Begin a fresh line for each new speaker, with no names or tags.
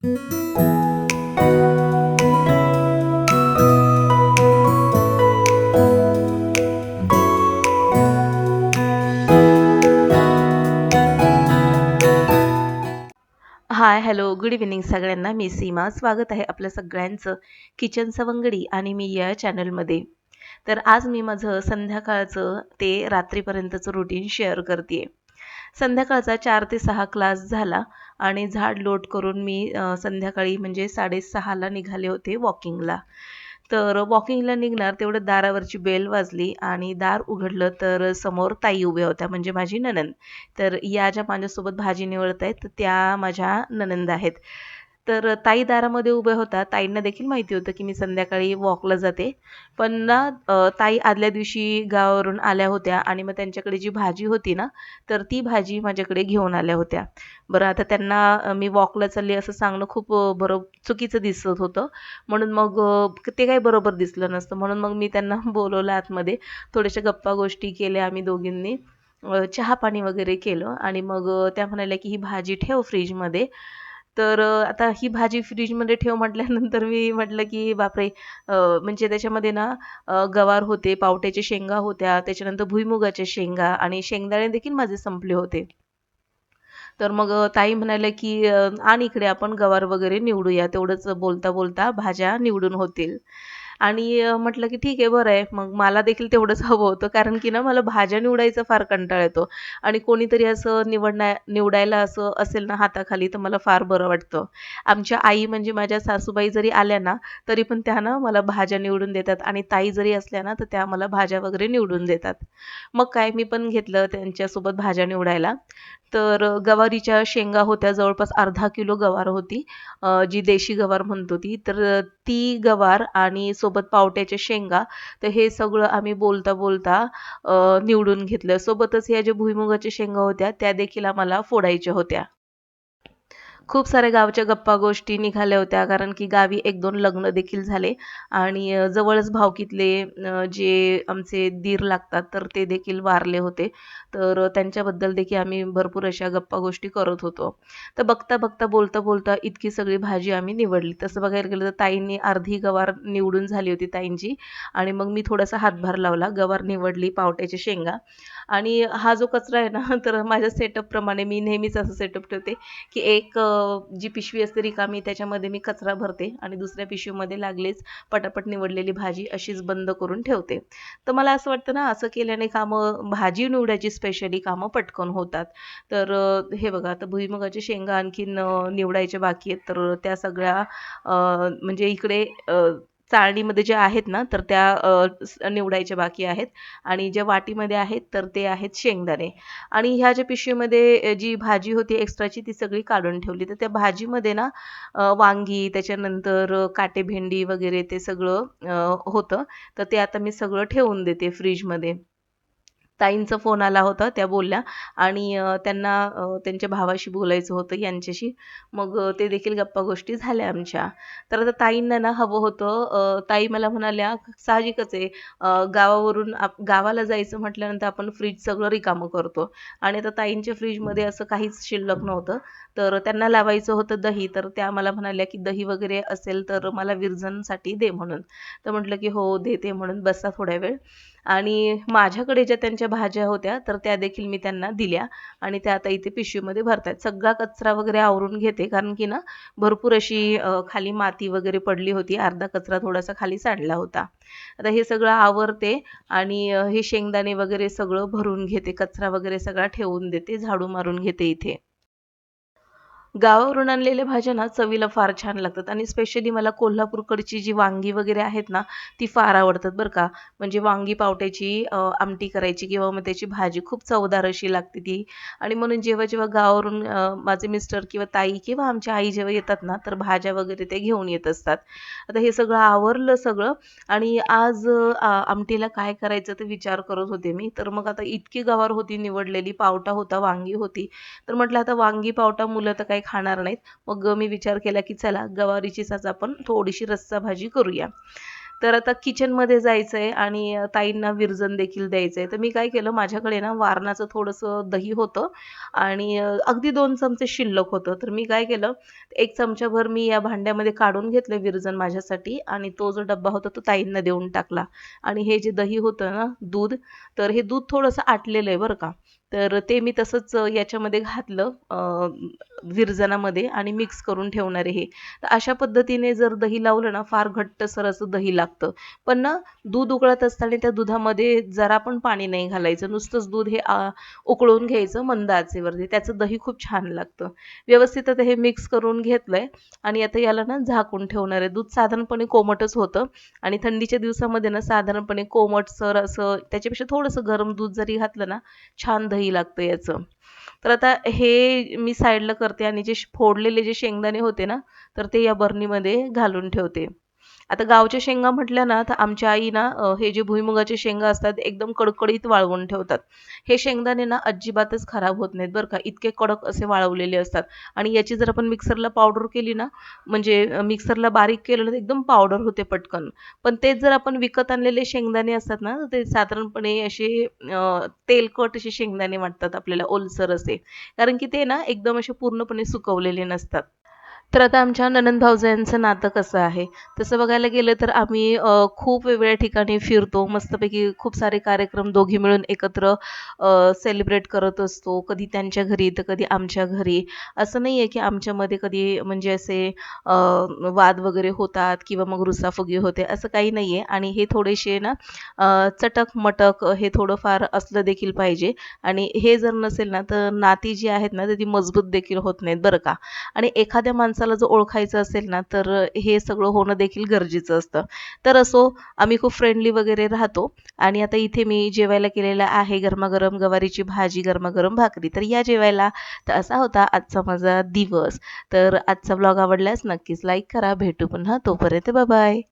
हाय, hello, good evening सगळ्यांना. मी सीमा. स्वागत आहे आपल्या सगळ्यांचं किचन सवंगडी आणि मी या चॅनलमध्ये. तर आज मी माझं संध्याकाळचं ते रात्रीपर्यंतचं रुटीन शेअर करते. संध्याकाळचा 4 ते 6 क्लास झाला आणि झाड लोट करून मी संध्याकाळी म्हणजे 6:30ला निघाले होते वॉकिंगला. तर वॉकिंगला निघणार तेवढं दारावरची बेल वाजली आणि दार उघडलं तर समोर ताई उभ्या होत्या म्हणजे माझी नणंद. तर या ज्या माझ्यासोबत भाजी निवडत आहेत त्या माझ्या नणंद आहेत. तर ताई दारामध्ये उभ्या होत्या. ताईंना देखील माहिती होतं की मी संध्याकाळी वॉकला जाते. पण ना ताई आदल्या दिवशी गावावरून आल्या होत्या आणि मग त्यांच्याकडे जी भाजी होती ना, तर ती भाजी माझ्याकडे घेऊन आल्या होत्या. बरं आता त्यांना मी वॉकला चालली असं सांगणं खूप चुकीचं दिसत होतं. म्हणून मग ते काही बरोबर दिसलं नसतं. म्हणून मग मी त्यांना बोलवलं आतमध्ये. थोड्याशा गप्पा गोष्टी केल्या आम्ही दोघींनी. चहा-पाणी वगैरे केलं आणि मग त्या म्हणाल्या की "ही भाजी ठेव फ्रिजमध्ये." तर आता ही भाजी फ्रिजमध्ये ठेव म्हटल्यानंतर मी म्हटलं की बापरे! म्हणजे त्याच्यामध्ये ना गवार होते, पावट्याच्या शेंगा होत्या, त्याच्यानंतर भुईमुगाच्या शेंगा आणि शेंगदाणे देखील माझे संपले होते. तर मग ताई म्हणाल्या की "आण इकडे आपण गवार वगैरे निवडूया. तेवढंच बोलता-बोलता भाज्या निवडून होतील." आणि म्हटलं की ठीक आहे, बरं आहे. मग मला देखील तेवढंच हवं होतं कारण की ना मला भाज्या निवडायचा फार कंटाळा येतो आणि कोणीतरी असं निवडायला असं असेल ना हाताखाली तर मला फार बरं वाटतं. आमच्या आई म्हणजे माझ्या सासूबाई जरी आल्या ना, तरी पण त्या ना मला भाज्या निवडून देतात आणि ताई जरी असल्या ना, तर त्या मला भाज्या वगैरे निवडून देतात. मग काय मी पण घेतलं त्यांच्यासोबत भाज्या निवडायला. तर गवारीच्या शेंगा होत्या जवळपास अर्धा किलो गवार होती. जी देशी गवार म्हणतो ती. तर ती गवार आणि सोबत पावट्याच्या शेंगा, तर हे सगळं आम्ही बोलता-बोलता निवडून घेतलं. सोबतच ह्या ज्या भुईमुगाच्या शेंगा होत्या, त्या देखील आम्हाला फोडायच्या होत्या. खूप साऱ्या गावच्या गप्पा गोष्टी निघाल्या होत्या कारण की गावी 1-2 लग्न देखील झाले आणि जवळच भावकीतले जे आमचे दीर लागतात तर ते देखील वारले होते. तर त्यांच्याबद्दल देखील आम्ही भरपूर अशा गप्पा गोष्टी करत होतो. तर बघता-बघता, बोलता-बोलता इतकी सगळी भाजी आम्ही निवडली. तसं बघायला गेलं तर ताईंनी अर्धी गवार निवडून झाली होती ताईंची आणि मग मी थोडासा हातभार लावला. गवार निवडली, पावट्याच्या शेंगा आणि हा जो कचरा आहे ना तर माझ्या सेटअपप्रमाणे मी नेहमीच असं सेटअप ठेवते की एक जी पिशवी असते रिकामी त्याच्यामध्ये मी कचरा भरते आणि दुसऱ्या पिशवीमध्ये लागलीच पटापट निवडलेली भाजी अशीच बंद करून ठेवते. तर मला असं वाटतं ना असं केल्याने कामं भाजी निवडायची स्पेशली कामं पटकन होतात. तर हे बघा आता भुईमुगाच्या शेंगा आणखीन निवडायच्या बाकी आहेत. तर त्या सगळ्या म्हणजे इकडे चाळणीमध्ये ज्या आहेत ना तर त्या निवडायच्या बाकी आहेत आणि ज्या वाटीमध्ये आहेत तर ते आहेत शेंगदाणे. आणि ह्या ज्या पिशवीमध्ये जी भाजी होती एक्स्ट्राची ती सगळी काढून ठेवली. तर त्या भाजीमध्ये ना वांगी, त्याच्यानंतर काटे भेंडी वगैरे ते सगळं होतं. तर ते आता मी सगळं ठेवून देते फ्रिजमध्ये. ताईंचा फोन आला होता. त्या बोलल्या आणि त्यांना त्यांच्या भावाशी बोलायचं होतं यांच्याशी. मग ते देखील गप्पा गोष्टी झाल्या आमच्या. तर आता ताईंना ना हवं होतं ताई मला म्हणाल्या, "साहजिकच आहे गावावरून गावाला जायचं म्हटल्यानंतर आपण फ्रिज सगळं रिकामं करतो आणि आता ताईंच्या फ्रिजमध्ये असं काहीच शिल्लक नव्हतं. तर त्यांना लावायचं होतं दही. तर त्या मला म्हणाल्या, की "दही वगैरे असेल तर मला विरजणसाठी दे" म्हणून. तर म्हटलं, की "हो, देते" म्हणून बसा थोड्या वेळ. आणि माझ्याकडे ज्या त्यांच्या भाज्या होत्या, तर त्या देखील मी त्यांना दिल्या आणि त्या आता इथे पिशवीमध्ये भरतायत. सगळा कचरा वगैरे आवरून घेते, कारण की ना भरपूर अशी खाली माती वगैरे पडली होती. अर्धा कचरा थोडासा खाली सांडला होता. आता हे सगळं आवरते आणि हे शेंगदाणे वगैरे सगळं भरून घेते. कचरा वगैरे सगळा ठेवून देते, झाडू मारून घेते इथे. गावावरून आणलेल्या भाज्या ना चवीला फार छान लागतात आणि स्पेशली मला कोल्हापूरकडची जी वांगी वगैरे आहेत ना, ती फार आवडतात बरं का. म्हणजे वांगी पावट्याची आमटी करायची किंवा मग त्याची भाजी खूप चवदार अशी लागते ती आणि म्हणून जेव्हा-जेव्हा गावावरून माझे मिस्टर किंवा ताई किंवा आमच्या आई जेव्हा येतात ना, तर भाज्या वगैरे ते घेऊन येत असतात. आता हे सगळं आवरलं सगळं आणि आज आमटीला काय करायचं ते विचार करत होते मी. तर मग आता इतकी गवार होती निवडलेली, पावटा होता, वांगी होती. तर म्हटलं आता वांगी पावटा मुलं तर काही खाणार नाहीत. मग मी विचार केला की चला गवारीचीच आज आपण थोडीशी रस्सा भाजी करूया. तर आता किचनमध्ये जायचं आहे आणि ताईंना विरजण देखील द्यायचं आहे. तर मी काय केलं, माझ्याकडे ना वारणाचं थोडंसं दही होतं आणि अगदी 2 चमचे शिल्लक होतं. तर मी काय केलं, 1 चमचाभर मी या भांड्यामध्ये काढून घेतलं विरजण माझ्यासाठी आणि तो जो डब्बा होता तो ताईंना देऊन टाकला. आणि हे जे दही होतं ना, दूध, तर हे दूध थोडंसं आटलेलं आहे बरं का. तर ते मी तसंच याच्यामध्ये घातलं विरजणामध्ये आणि मिक्स करून ठेवणार आहे हे. तर अशा पद्धतीने जर दही लावलं ना, फार घट्टसर असं दही लागतं. पण ना, दूध उकळत असताना त्या दुधामध्ये जरा पण पाणी नाही घालायचं. नुसतंच दूध हे उकळून घ्यायचं मंद आचेवरती. त्याचं दही खूप छान लागतं. व्यवस्थित आता हे मिक्स करून घेतलंय आणि आता याला ना झाकून ठेवणार आहे. दूध साधारणपणे कोमटच होतं आणि थंडीच्या दिवसामध्ये ना साधारणपणे कोमटसर असं त्याच्यापेक्षा थोडंसं गरम दूध जरी घातलं ना, छान दही लागतं याचं. तर आता हे मी साईडला करते आणि जे फोडलेले जे शेंगदाणे होते ना, तर ते या बरणीमध्ये घालून ठेवते. आता गावच्या शेंगा म्हटल्या ना, तर आमच्या आई ना हे जे भुईमुगाचे शेंगा असतात एकदम कडकडीत वाळवून ठेवतात. हे शेंगदाणे ना अजिबातच खराब होत नाहीत बरं का, इतके कडक असे वाळवलेले असतात. आणि याची जर आपण मिक्सरला पावडर केली ना, म्हणजे मिक्सरला बारीक केलं ना, तर एकदम पावडर होते पटकन. पण तेच जर आपण विकत आणलेले शेंगदाणे असतात ना, ते साधारणपणे असे तेलकट असे शेंगदाणे वाटतात आपल्याला, ओलसर असे. कारण की ते ना एकदम असे पूर्णपणे सुकवलेले नसतात. तर आता आमच्या नणंद भावजाईंचं नातं कसं आहे? तसं बघायला गेलं तर आम्ही खूप वेगवेगळ्या ठिकाणी फिरतो. मस्तपैकी खूप सारे कार्यक्रम दोघी मिळून एकत्र सेलिब्रेट करत असतो. कधी त्यांच्या घरी तर कधी आमच्या घरी. असं नाहीये की आमच्यामध्ये कधी म्हणजे असे वाद वगैरे होतात किंवा मग रुसाफुगी होते, असं काही नाहीये. आणि हे थोडेसे ना चटक-मटक हे थोडंफार असलं देखील पाहिजे. आणि हे जर नसेल ना, तर नाती जी आहेत ना, तर ती मजबूत देखील होत नाहीत बरं का. आणि एखाद्या माणसाला जर ओळखायचं असेल ना, तर हे सगळं होणं देखील गरजेचं असतं. तर असो, आम्ही खूप फ्रेंडली वगैरे राहतो आणि आता इथे मी जेवायला केलेलं आहे गरमागरम गवारीची भाजी, गरमागरम भाकरी. तर या जेवायला. तर असा होता आजचा माझा दिवस. तर आजचा ब्लॉग आवडल्यास नक्कीच लाईक करा. भेटू पुन्हा. तोपर्यंत बाय.